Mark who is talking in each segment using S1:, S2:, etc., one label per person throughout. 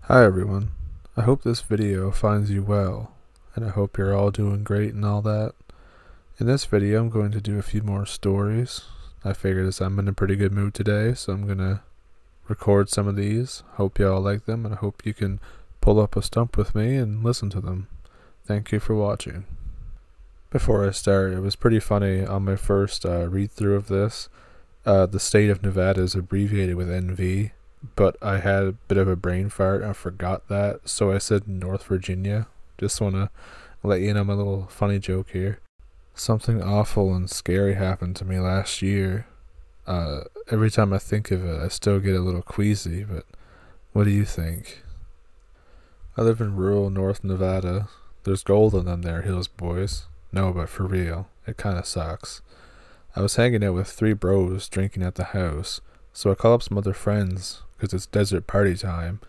S1: Hi everyone, I hope this video finds you well, and I hope you're all doing great and all that. In this video I'm going to do a few more stories. I figured as I'm in a pretty good mood today, so I'm going to record some of these. Hope you all like them, and I hope you can pull up a stump with me and listen to them. Thank you for watching. Before I start, it was pretty funny on my first read through of this. The state of Nevada is abbreviated with NV. But I had a bit of a brain fart and I forgot that, so I said North Virginia. Just want to let you know my little funny joke here. Something awful and scary happened to me last year. Every time I think of it, I still get a little queasy, but what do you think? I live in rural North Nevada. There's gold in them there hills, boys. No, but for real, it kinda sucks. I was hanging out with 3 bros drinking at the house, so I call up some other friends because it's desert party time,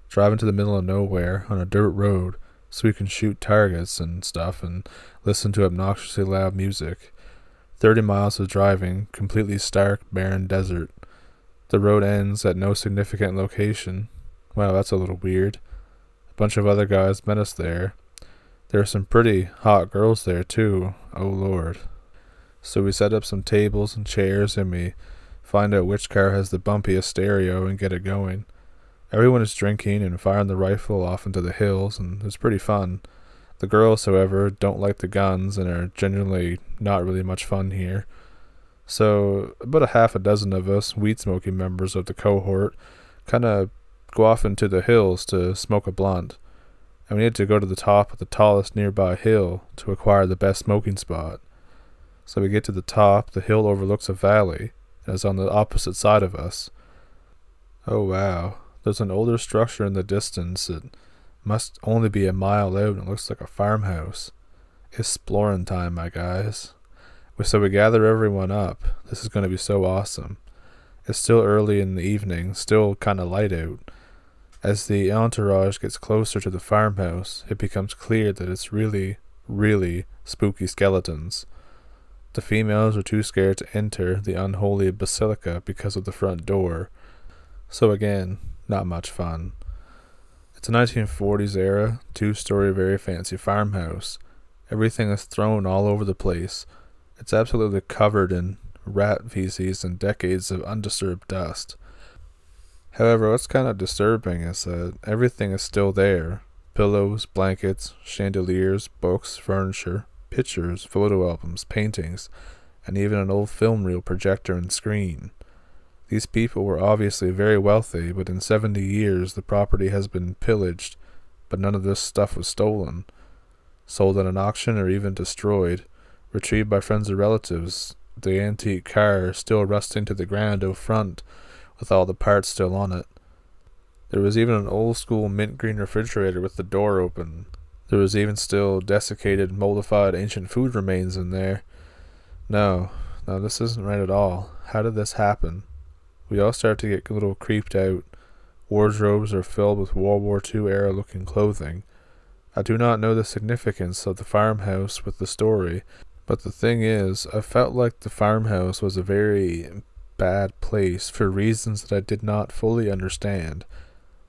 S1: driving to the middle of nowhere on a dirt road so we can shoot targets and stuff and listen to obnoxiously loud music. 30 miles of driving, completely stark, barren desert. The road ends at no significant location. Wow, that's a little weird. A bunch of other guys met us there. There are some pretty hot girls there too, oh lord. So we set up some tables and chairs and we find out which car has the bumpiest stereo and get it going. Everyone is drinking and firing the rifle off into the hills, and it's pretty fun. The girls, however, don't like the guns and are generally not really much fun here. So about a half a dozen of us weed smoking members of the cohort kind of go off into the hills to smoke a blunt, and we need to go to the top of the tallest nearby hill to acquire the best smoking spot. So we get to the top. The hill overlooks a valley and is on the opposite side of us. Oh wow, there's an older structure in the distance. It must only be a mile out and it looks like a farmhouse. Exploring time, my guys. So we gather everyone up. This is going to be so awesome. It's still early in the evening, still kind of light out. As the entourage gets closer to the farmhouse, it becomes clear that it's really, really spooky skeletons. The females are too scared to enter the unholy basilica because of the front door. So again, not much fun. It's a 1940s era, 2-story very fancy farmhouse. Everything is thrown all over the place. It's absolutely covered in rat feces and decades of undisturbed dust. However, what's kind of disturbing is that everything is still there. Pillows, blankets, chandeliers, books, furniture, pictures, photo albums, paintings, and even an old film reel projector and screen. These people were obviously very wealthy, but in 70 years the property has been pillaged, but none of this stuff was stolen, sold at an auction, or even destroyed, retrieved by friends or relatives. The antique car still rusting to the ground out front, with all the parts still on it. There was even an old school mint green refrigerator with the door open. There was even still desiccated, moldified ancient food remains in there. No, this isn't right at all. How did this happen? We all start to get a little creeped out. Wardrobes are filled with World War II era looking clothing. I do not know the significance of the farmhouse with the story, but the thing is, I felt like the farmhouse was a very bad place for reasons that I did not fully understand.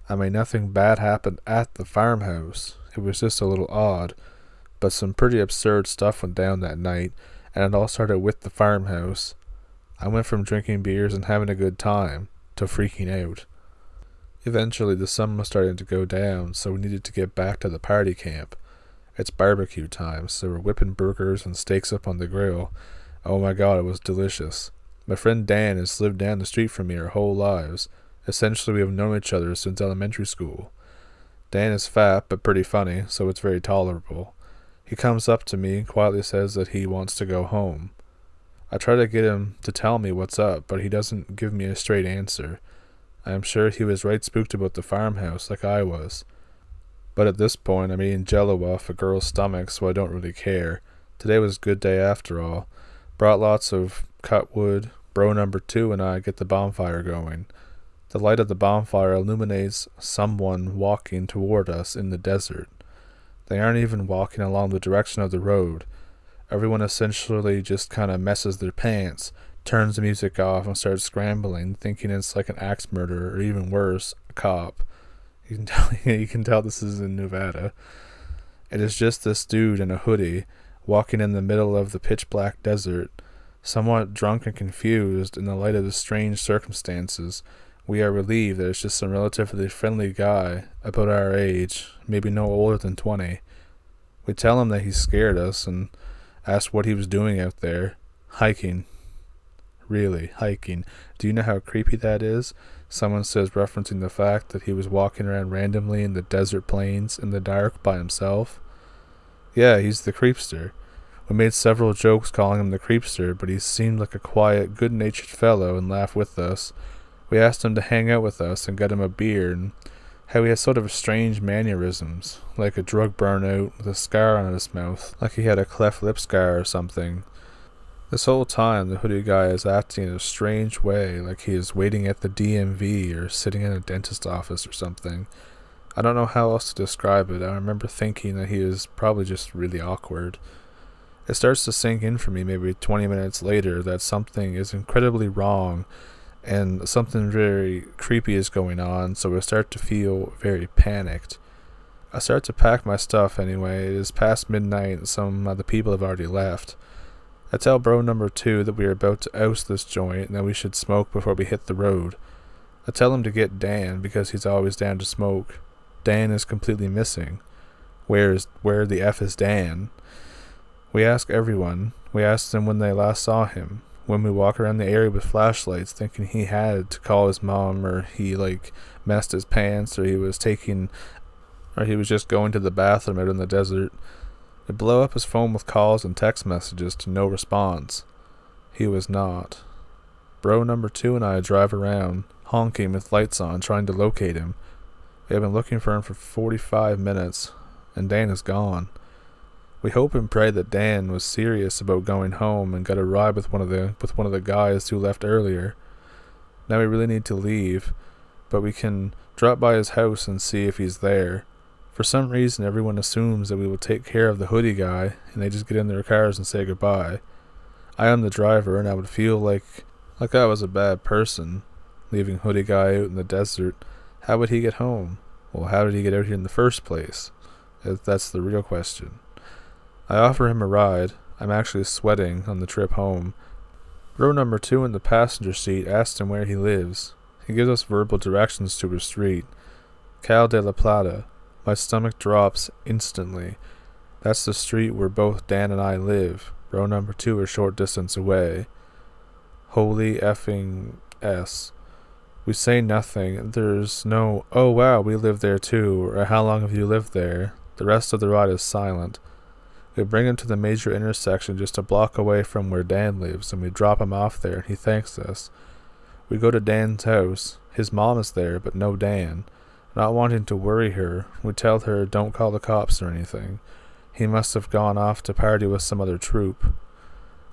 S1: I mean, nothing bad happened at the farmhouse. It was just a little odd, but some pretty absurd stuff went down that night, and it all started with the farmhouse. I went from drinking beers and having a good time to freaking out. Eventually the sun was starting to go down, so we needed to get back to the party camp. It's barbecue time, so we're whipping burgers and steaks up on the grill. Oh my god, it was delicious. My friend Dan has lived down the street from me our whole lives. Essentially we have known each other since elementary school. Dan is fat but pretty funny, so it's very tolerable. He comes up to me and quietly says that he wants to go home. I try to get him to tell me what's up, but he doesn't give me a straight answer. I am sure he was right spooked about the farmhouse like I was. But at this point I'm eating jello off a girl's stomach, so I don't really care. Today was a good day after all. Brought lots of cut wood. Bro number 2 and I get the bonfire going. The light of the bonfire illuminates someone walking toward us in the desert. They aren't even walking along the direction of the road. Everyone essentially just kind of messes their pants, turns the music off, and starts scrambling, thinking it's like an axe murderer or even worse, a cop. You can tell this is in Nevada. It is just this dude in a hoodie walking in the middle of the pitch black desert. Somewhat drunk and confused in the light of the strange circumstances, we are relieved that it's just some relatively friendly guy about our age, maybe no older than 20. We tell him that he scared us and ask what he was doing out there. Hiking. Really, hiking. Do you know how creepy that is? Someone says, referencing the fact that he was walking around randomly in the desert plains in the dark by himself. Yeah, he's the creepster. We made several jokes calling him the creepster, but he seemed like a quiet, good-natured fellow and laughed with us. We asked him to hang out with us and get him a beer, and how he had sort of strange mannerisms, like a drug burnout with a scar on his mouth, like he had a cleft lip scar or something. This whole time, the hoodie guy is acting in a strange way, like he is waiting at the DMV or sitting in a dentist's office or something. I don't know how else to describe it. I remember thinking that he was probably just really awkward. It starts to sink in for me maybe 20 minutes later that something is incredibly wrong and something very creepy is going on, so I start to feel very panicked. I start to pack my stuff anyway. It is past midnight and some of the people have already left. I tell bro number 2 that we are about to oust this joint and that we should smoke before we hit the road. I tell him to get Dan because he's always down to smoke. Dan is completely missing. Where the F is Dan? We ask everyone. We ask them when they last saw him. When we walk around the area with flashlights thinking he had to call his mom, or he messed his pants, or he was just going to the bathroom out in the desert. We blow up his phone with calls and text messages to no response. He was not. Bro number 2 and I drive around, honking with lights on, trying to locate him. We have been looking for him for 45 minutes, and Dan is gone. We hope and pray that Dan was serious about going home and got a ride with one of the guys who left earlier. Now we really need to leave, but we can drop by his house and see if he's there. For some reason, everyone assumes that we will take care of the hoodie guy, and they just get in their cars and say goodbye. I am the driver, and I would feel like I was a bad person, leaving hoodie guy out in the desert. How would he get home? Well, how did he get out here in the first place? That's the real question. I offer him a ride. I'm actually sweating on the trip home. Row number 2 in the passenger seat asks him where he lives. He gives us verbal directions to a street. Cal de la Plata. My stomach drops instantly. That's the street where both Dan and I live. Row number 2 a short distance away. Holy effing S. We say nothing. There's no, oh wow, we live there too, or how long have you lived there? The rest of the ride is silent. We bring him to the major intersection just a block away from where Dan lives, and we drop him off there, and he thanks us. We go to Dan's house. His mom is there, but no Dan. Not wanting to worry her, we tell her don't call the cops or anything. He must have gone off to party with some other troop.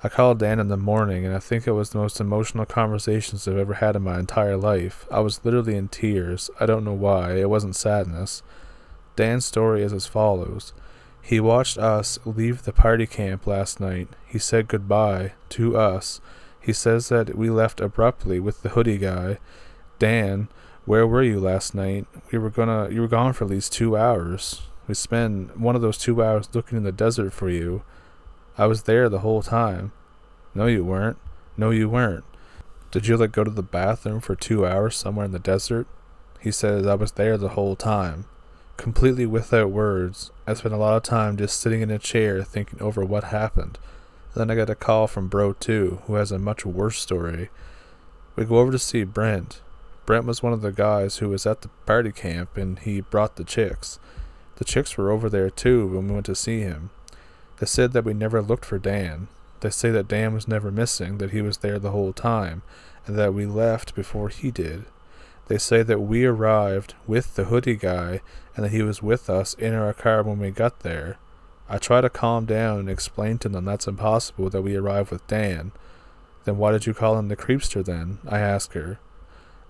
S1: I called Dan in the morning, and I think it was the most emotional conversations I've ever had in my entire life. I was literally in tears. I don't know why. It wasn't sadness. Dan's story is as follows. He watched us leave the party camp last night. He said goodbye to us. He says that we left abruptly with the hoodie guy. Dan, where were you last night? You were gone for at least 2 hours. We spent one of those 2 hours looking in the desert for you. I was there the whole time. No, you weren't. No, you weren't. Did you go to the bathroom for 2 hours somewhere in the desert? He says I was there the whole time. Completely without words. I spent a lot of time just sitting in a chair thinking over what happened. Then I got a call from Bro 2, who has a much worse story. We go over to see Brent. Brent was one of the guys who was at the party camp, and he brought the chicks. The chicks were over there too when we went to see him. They said that we never looked for Dan. They say that Dan was never missing, that he was there the whole time, and that we left before he did. They say that we arrived with the hoodie guy and that he was with us in our car when we got there. I try to calm down and explain to them that's impossible, that we arrived with Dan. Then why did you call him the creepster then? I ask her.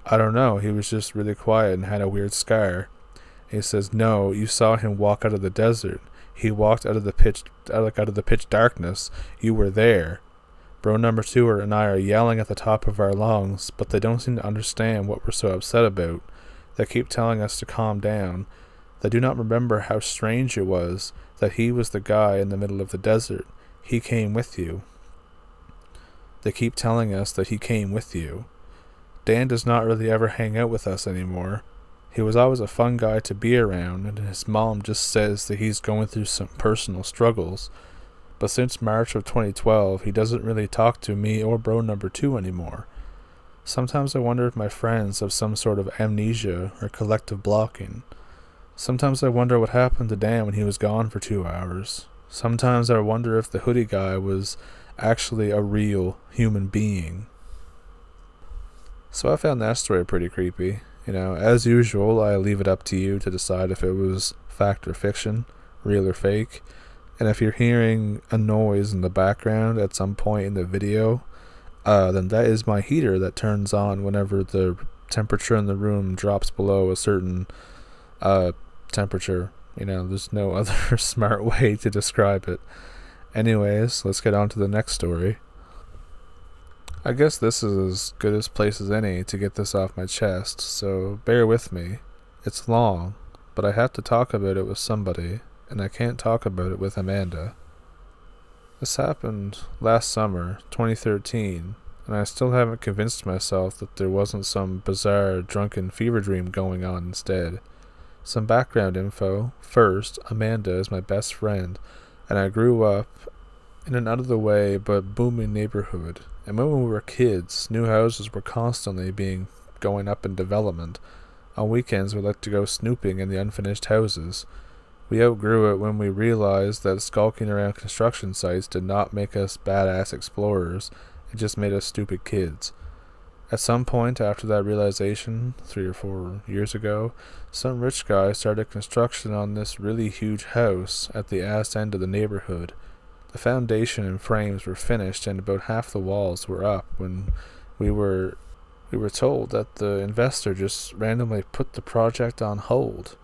S1: I don't know, he was just really quiet and had a weird scar. And he says, no, you saw him walk out of the desert. He walked out of the pitch darkness. You were there. Bro number 2 and I are yelling at the top of our lungs, but they don't seem to understand what we're so upset about. They keep telling us to calm down. They do not remember how strange it was that he was the guy in the middle of the desert. He came with you. They keep telling us that he came with you. Dan does not really ever hang out with us anymore. He was always a fun guy to be around, and his mom just says that he's going through some personal struggles. But since March of 2012, he doesn't really talk to me or bro number 2 anymore. Sometimes I wonder if my friends have some sort of amnesia or collective blocking. Sometimes I wonder what happened to Dan when he was gone for 2 hours. Sometimes I wonder if the hoodie guy was actually a real human being. So I found that story pretty creepy. As usual, I leave it up to you to decide if it was fact or fiction, real or fake. And if you're hearing a noise in the background at some point in the video, then that is my heater that turns on whenever the temperature in the room drops below a certain temperature. There's no other smart way to describe it. Anyways, let's get on to the next story. I guess this is as good a place as any to get this off my chest, so bear with me. It's long, but I have to talk about it with somebody, and I can't talk about it with Amanda. This happened last summer, 2013, and I still haven't convinced myself that there wasn't some bizarre drunken fever dream going on instead. Some background info. First, Amanda is my best friend, and I grew up in an out-of-the-way but booming neighborhood. And when we were kids, new houses were constantly going up in development. On weekends, we liked to go snooping in the unfinished houses. We outgrew it when we realized that skulking around construction sites did not make us badass explorers. It just made us stupid kids. At some point after that realization, 3 or 4 years ago, some rich guy started construction on this really huge house at the ass end of the neighborhood. The foundation and frames were finished and about half the walls were up when we were told that the investor just randomly put the project on hold.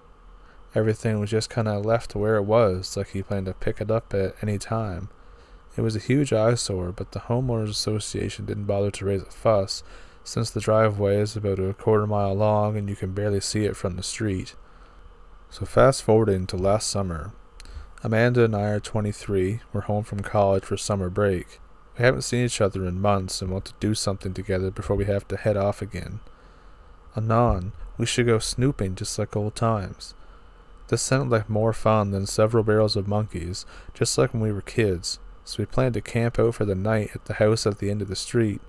S1: Everything was just kind of left where it was, like he planned to pick it up at any time. It was a huge eyesore, but the homeowners association didn't bother to raise a fuss, since the driveway is about a quarter-mile long and you can barely see it from the street. So fast forwarding to last summer. Amanda and I are 23, we're home from college for summer break. We haven't seen each other in months and want to do something together before we have to head off again. Anon, we should go snooping just like old times. This sounded like more fun than several barrels of monkeys, just like when we were kids, so we planned to camp out for the night at the house at the end of the street.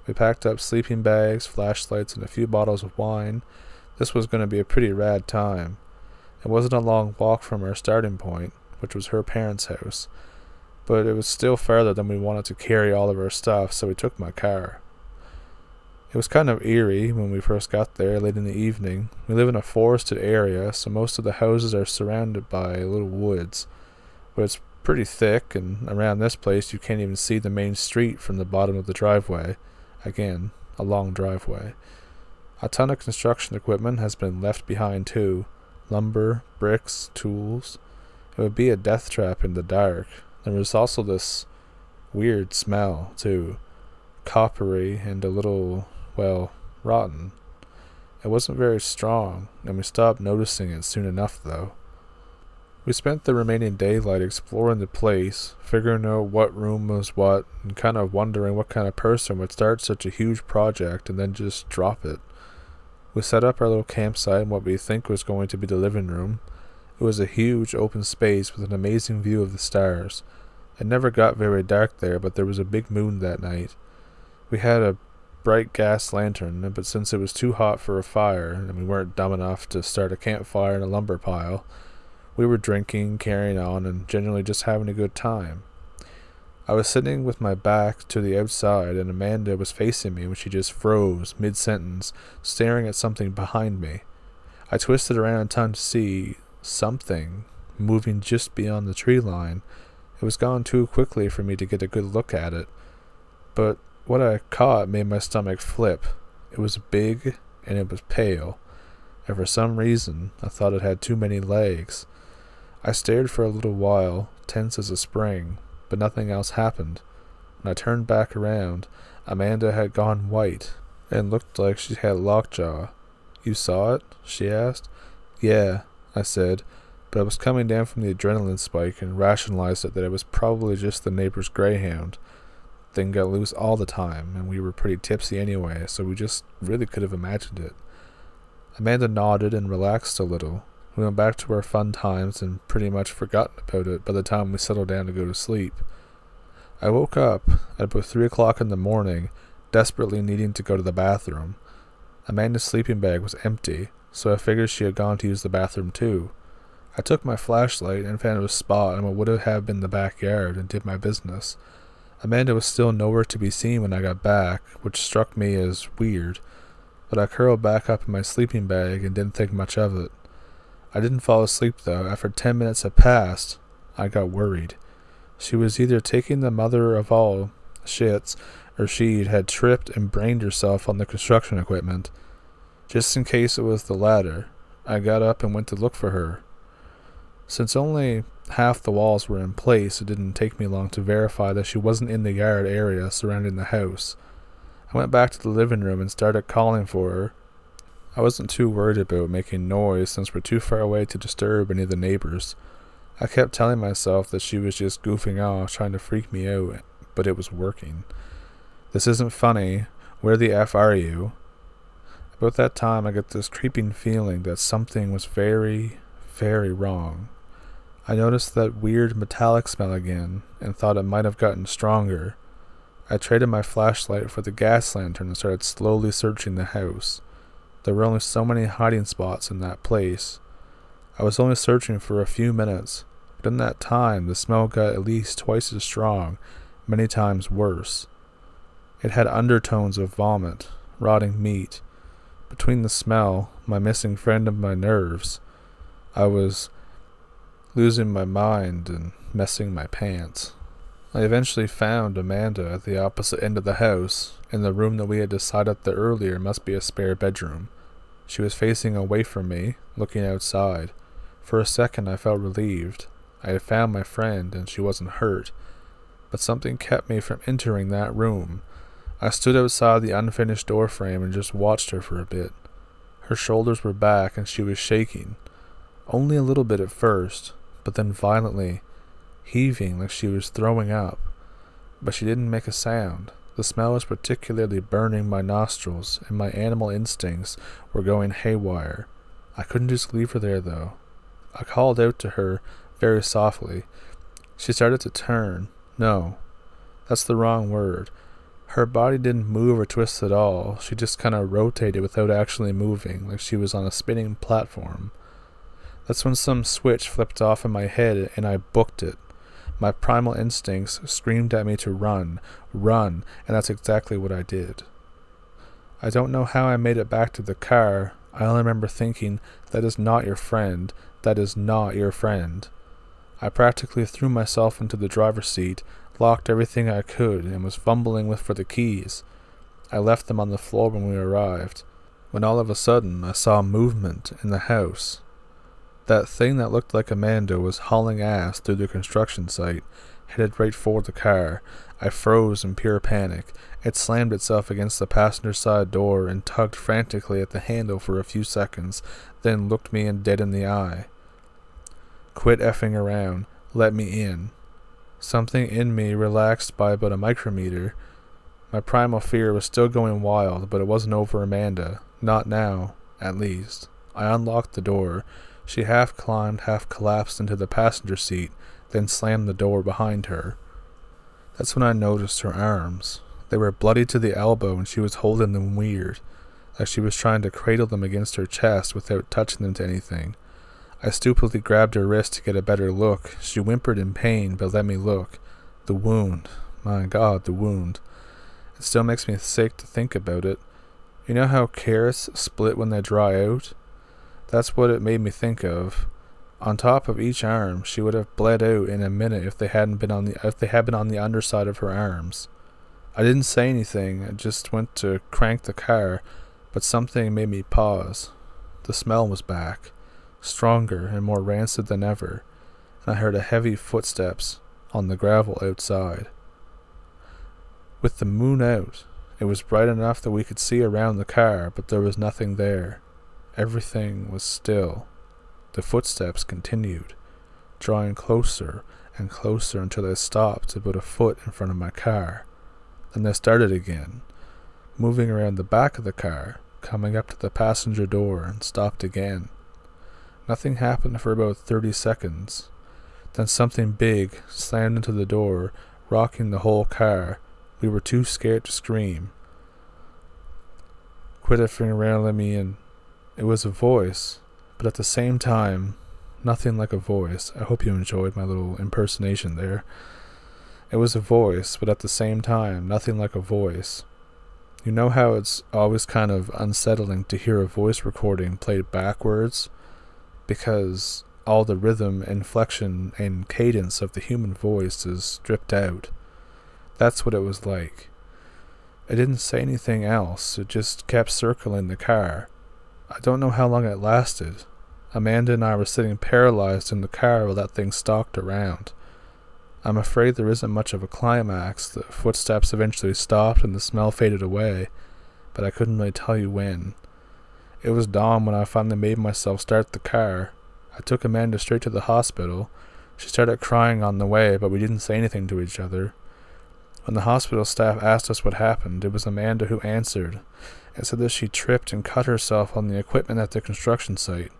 S1: We packed up sleeping bags, flashlights, and a few bottles of wine. This was going to be a pretty rad time. It wasn't a long walk from our starting point, which was her parents' house, but it was still farther than we wanted to carry all of our stuff, so we took my car. It was kind of eerie when we first got there late in the evening. We live in a forested area, so most of the houses are surrounded by little woods, but it's pretty thick, and around this place you can't even see the main street from the bottom of the driveway. Again, a long driveway. A ton of construction equipment has been left behind too. Lumber, bricks, tools. It would be a death trap in the dark. There was also this weird smell, too. Coppery and a little, rotten. It wasn't very strong, and we stopped noticing it soon enough, though. We spent the remaining daylight exploring the place, figuring out what room was what, and kind of wondering what kind of person would start such a huge project and then just drop it. We set up our little campsite in what we think was going to be the living room. It was a huge open space with an amazing view of the stars. It never got very dark there, but there was a big moon that night. We had a bright gas lantern, but since it was too hot for a fire, and we weren't dumb enough to start a campfire in a lumber pile, we were drinking, carrying on, and generally just having a good time. I was sitting with my back to the outside, and Amanda was facing me when she just froze mid-sentence, staring at something behind me. I twisted around in time to see something moving just beyond the tree line. It was gone too quickly for me to get a good look at it, but what I caught made my stomach flip. It was big, and it was pale, and for some reason I thought it had too many legs. I stared for a little while, tense as a spring, but nothing else happened. When I turned back around, Amanda had gone white, and looked like she had lockjaw. "You saw it?" she asked. "Yeah," I said, but I was coming down from the adrenaline spike and rationalized it that it was probably just the neighbor's greyhound. Thing got loose all the time, and we were pretty tipsy anyway, so we just really could have imagined it. Amanda nodded and relaxed a little. We went back to our fun times and pretty much forgotten about it by the time we settled down to go to sleep. I woke up at about 3 o'clock in the morning, desperately needing to go to the bathroom. Amanda's sleeping bag was empty, so I figured she had gone to use the bathroom too. I took my flashlight and found a spot in what would have been the backyard and did my business. Amanda was still nowhere to be seen when I got back, which struck me as weird, but I curled back up in my sleeping bag and didn't think much of it. I didn't fall asleep though. After 10 minutes had passed, I got worried. She was either taking the mother of all shits, or she had tripped and brained herself on the construction equipment. Just in case it was the latter, I got up and went to look for her. Since only half the walls were in place, it didn't take me long to verify that she wasn't in the yard area surrounding the house. I went back to the living room and started calling for her. I wasn't too worried about making noise since we're too far away to disturb any of the neighbors. I kept telling myself that she was just goofing off, trying to freak me out, but it was working. "This isn't funny. Where the F are you?" About that time, I got this creeping feeling that something was very, very wrong. I noticed that weird metallic smell again, and thought it might have gotten stronger. I traded my flashlight for the gas lantern and started slowly searching the house. There were only so many hiding spots in that place. I was only searching for a few minutes, but in that time the smell got at least twice as strong, many times worse. It had undertones of vomit, rotting meat. Between the smell, my missing friend, and my nerves, I was losing my mind and messing my pants. I eventually found Amanda at the opposite end of the house, in the room that we had decided that earlier must be a spare bedroom. She was facing away from me, looking outside. For a second I felt relieved. I had found my friend and she wasn't hurt, but something kept me from entering that room. I stood outside the unfinished doorframe and just watched her for a bit. Her shoulders were back and she was shaking. Only a little bit at first, but then violently, heaving like she was throwing up. But she didn't make a sound. The smell was particularly burning my nostrils, and my animal instincts were going haywire. I couldn't just leave her there, though. I called out to her very softly. She started to turn. No, that's the wrong word. Her body didn't move or twist at all. She just kind of rotated without actually moving, like she was on a spinning platform. That's when some switch flipped off in my head and I booked it. My primal instincts screamed at me to run, and that's exactly what I did. I don't know how I made it back to the car. I only remember thinking, that is not your friend. That is not your friend. I practically threw myself into the driver's seat, locked everything I could, and was fumbling for the keys. I left them on the floor when we arrived, when all of a sudden I saw movement in the house. That thing that looked like Amanda was hauling ass through the construction site, headed right for the car. I froze in pure panic. It slammed itself against the passenger side door and tugged frantically at the handle for a few seconds, then looked me dead in the eye. "Quit effing around. Let me in." Something in me relaxed by about a micrometer. My primal fear was still going wild, but it wasn't over Amanda. Not now, at least. I unlocked the door. She half climbed, half collapsed into the passenger seat, then slammed the door behind her. That's when I noticed her arms. They were bloody to the elbow and she was holding them weird, like she was trying to cradle them against her chest without touching them to anything. I stupidly grabbed her wrist to get a better look. She whimpered in pain, but let me look. The wound. My God, the wound. It still makes me sick to think about it. You know how carrots split when they dry out? That's what it made me think of. On top of each arm, she would have bled out in a minute if they had been on the underside of her arms. I didn't say anything. I just went to crank the car, but something made me pause. The smell was back, stronger and more rancid than ever, and I heard a heavy footsteps on the gravel outside. With the moon out, it was bright enough that we could see around the car, but there was nothing there. everything was still. The footsteps continued, drawing closer and closer until they stopped about a foot in front of my car. Then they started again, moving around the back of the car, coming up to the passenger door, and stopped again. Nothing happened for about 30 seconds. Then something big slammed into the door, rocking the whole car. We were too scared to scream. Quit effing around, let me in. It was a voice, but at the same time, nothing like a voice. I hope you enjoyed my little impersonation there. It was a voice, but at the same time, nothing like a voice. You know how it's always kind of unsettling to hear a voice recording played backwards? Because all the rhythm, inflection, and cadence of the human voice is stripped out. That's what it was like. It didn't say anything else, it just kept circling the car. I don't know how long it lasted. Amanda and I were sitting paralyzed in the car while that thing stalked around. I'm afraid there isn't much of a climax. The footsteps eventually stopped and the smell faded away, but I couldn't really tell you when. It was dawn when I finally made myself start the car. I took Amanda straight to the hospital. She started crying on the way, but we didn't say anything to each other. When the hospital staff asked us what happened, it was Amanda who answered, and said that she tripped and cut herself on the equipment at the construction site.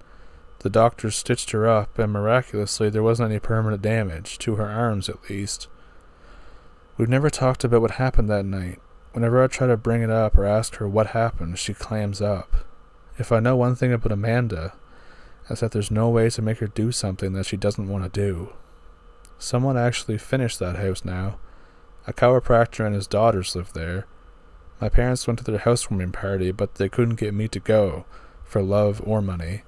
S1: The doctors stitched her up, and miraculously there wasn't any permanent damage, to her arms at least. We've never talked about what happened that night. Whenever I try to bring it up or ask her what happened, she clams up. If I know one thing about Amanda, it's that there's no way to make her do something that she doesn't want to do. Someone actually finished that house now. A chiropractor and his daughters live there. My parents went to their housewarming party, but they couldn't get me to go, for love or money.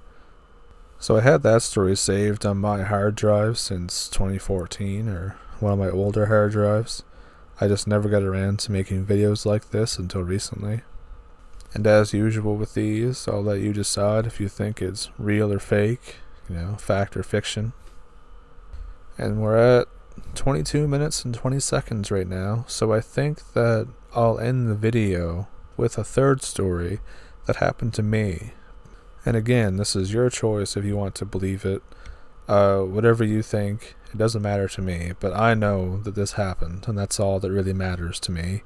S1: So I had that story saved on my hard drive since 2014, or one of my older hard drives. I just never got around to making videos like this until recently. And as usual with these, I'll let you decide if you think it's real or fake, fact or fiction. And we're at 22 minutes and 20 seconds right now, so I think that I'll end the video with a third story that happened to me. And again, this is your choice if you want to believe it. Whatever you think, it doesn't matter to me, but I know that this happened, and that's all that really matters to me.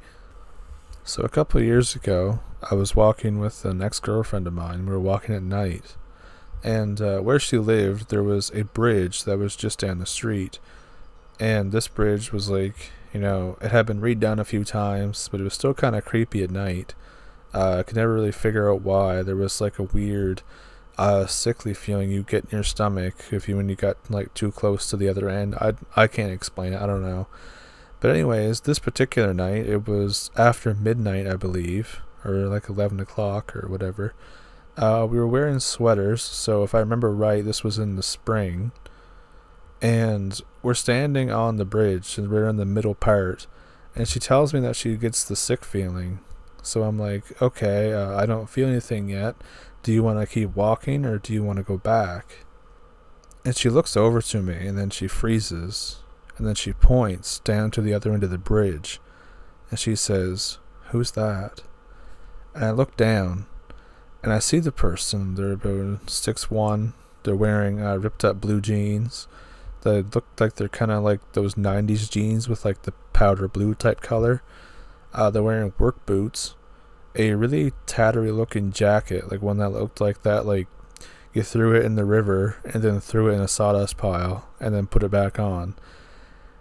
S1: So a couple of years ago, I was walking with an ex-girlfriend of mine. We were walking at night, and where she lived, there was a bridge that was just down the street. And this bridge was like, it had been redone a few times, but it was still kind of creepy at night. I could never really figure out why. There was like a weird, sickly feeling you get in your stomach when you got like too close to the other end. I can't explain it. I don't know. But anyways, this particular night, it was after midnight, I believe, or like 11 o'clock or whatever. We were wearing sweaters, so if I remember right, this was in the spring. And we're standing on the bridge, and we're in the middle part, and she tells me that she gets the sick feeling. So I'm like, okay, I don't feel anything yet. Do you want to keep walking, or do you want to go back? And she looks over to me, and then she freezes, and then she points down to the other end of the bridge, and she says, "Who's that?" And I look down, and I see the person. They're about 6'1". They're wearing ripped up blue jeans. They look like they're kind of like those 90s jeans with like the powder blue type color. They're wearing work boots, a really tattery looking jacket, like one that looked like that, like you threw it in the river and then threw it in a sawdust pile and then put it back on.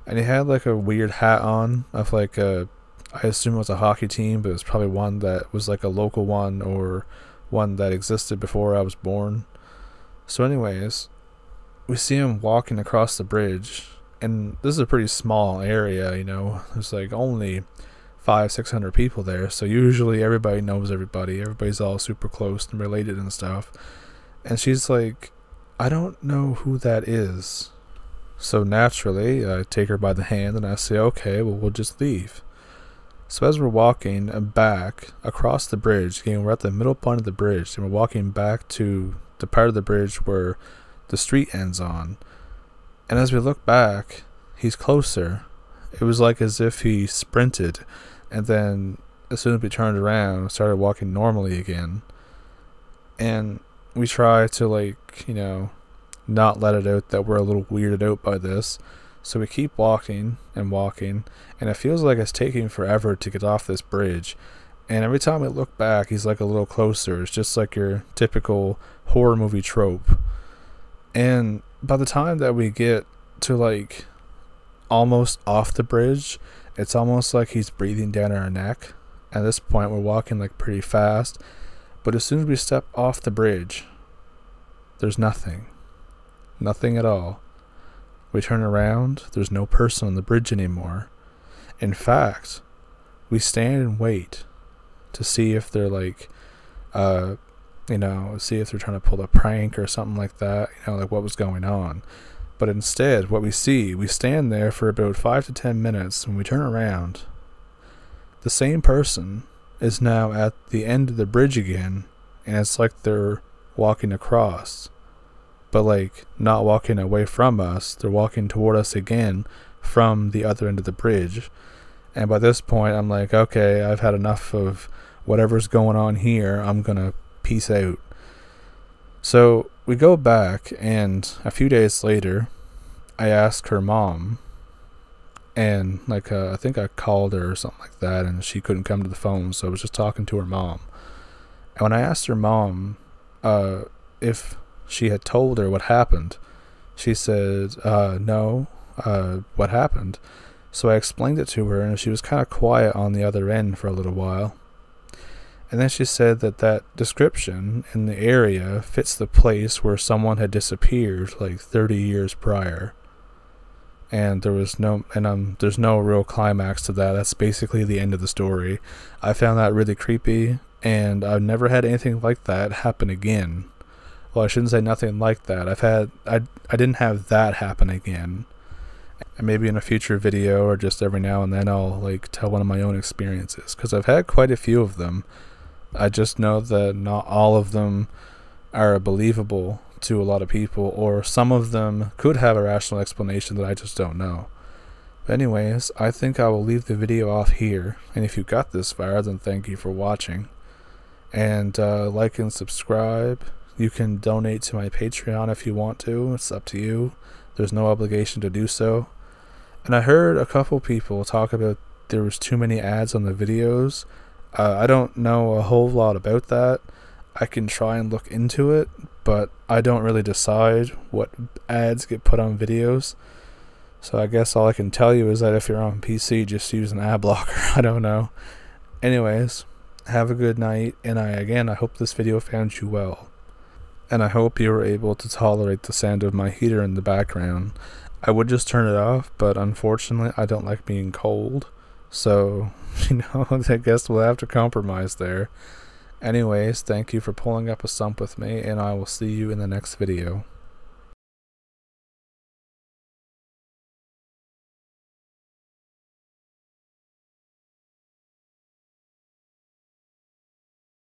S1: And he had like a weird hat on of like I assume it was a hockey team, but it was probably one that was like a local one or one that existed before I was born. So anyways, we see him walking across the bridge, and this is a pretty small area, there's like only 500-600 people there, so usually everybody knows everybody. Everybody's all super close and related and stuff. And she's like, "I don't know who that is." So naturally, I take her by the hand and I say, "Okay, well, we'll just leave." So as we're walking back across the bridge, again, we're at the middle point of the bridge, and we're walking back to the part of the bridge where the street ends on. And as we look back, he's closer. It was like as if he sprinted, and then as soon as we turned around, started walking normally again. And we try to, like, you know, not let it out that we're a little weirded out by this. So we keep walking and walking, and it feels like it's taking forever to get off this bridge. And every time we look back, he's like a little closer. It's just like your typical horror movie trope. And by the time that we get to, like, almost off the bridge, it's almost like he's breathing down our neck. At this point, we're walking like pretty fast. But as soon as we step off the bridge, there's nothing. Nothing at all. We turn around, there's no person on the bridge anymore. In fact, we stand and wait to see if they're like, you know, see if they're trying to pull a prank or something like that, you know, like what was going on. But instead, what we see, we stand there for about 5 to 10 minutes. When we turn around, the same person is now at the end of the bridge again, and it's like they're walking across. But like not walking away from us, they're walking toward us again from the other end of the bridge. And by this point, I'm like, okay, I've had enough of whatever's going on here. I'm gonna peace out. So we go back, and a few days later, I asked her mom, and like I think I called her or something like that, and she couldn't come to the phone, so I was just talking to her mom. And when I asked her mom if she had told her what happened, she said, no, what happened? So I explained it to her, and she was kind of quiet on the other end for a little while. And then she said that that description in the area fits the place where someone had disappeared like 30 years prior. And there was no, and there's no real climax to that. That's basically the end of the story. I found that really creepy, and I've never had anything like that happen again. Well, I shouldn't say nothing like that. I didn't have that happen again. And maybe in a future video, or just every now and then, I'll like tell one of my own experiences, because I've had quite a few of them. I just know that not all of them are believable to a lot of people, or some of them could have a rational explanation that I just don't know. But anyways, I think I will leave the video off here, and if you got this far, then thank you for watching. And like and subscribe. You can donate to my Patreon if you want to. It's up to you. There's no obligation to do so. And I heard a couple people talk about there was too many ads on the videos. I don't know a whole lot about that. I can try and look into it, but I don't really decide what ads get put on videos. So I guess all I can tell you is that if you're on PC, just use an ad blocker. I don't know. Anyways, have a good night, and I hope this video found you well. And I hope you were able to tolerate the sound of my heater in the background. I would just turn it off, but unfortunately I don't like being cold. So, you know, I guess we'll have to compromise there. Anyways, thank you for pulling up a stump with me, and I will see you in the next video.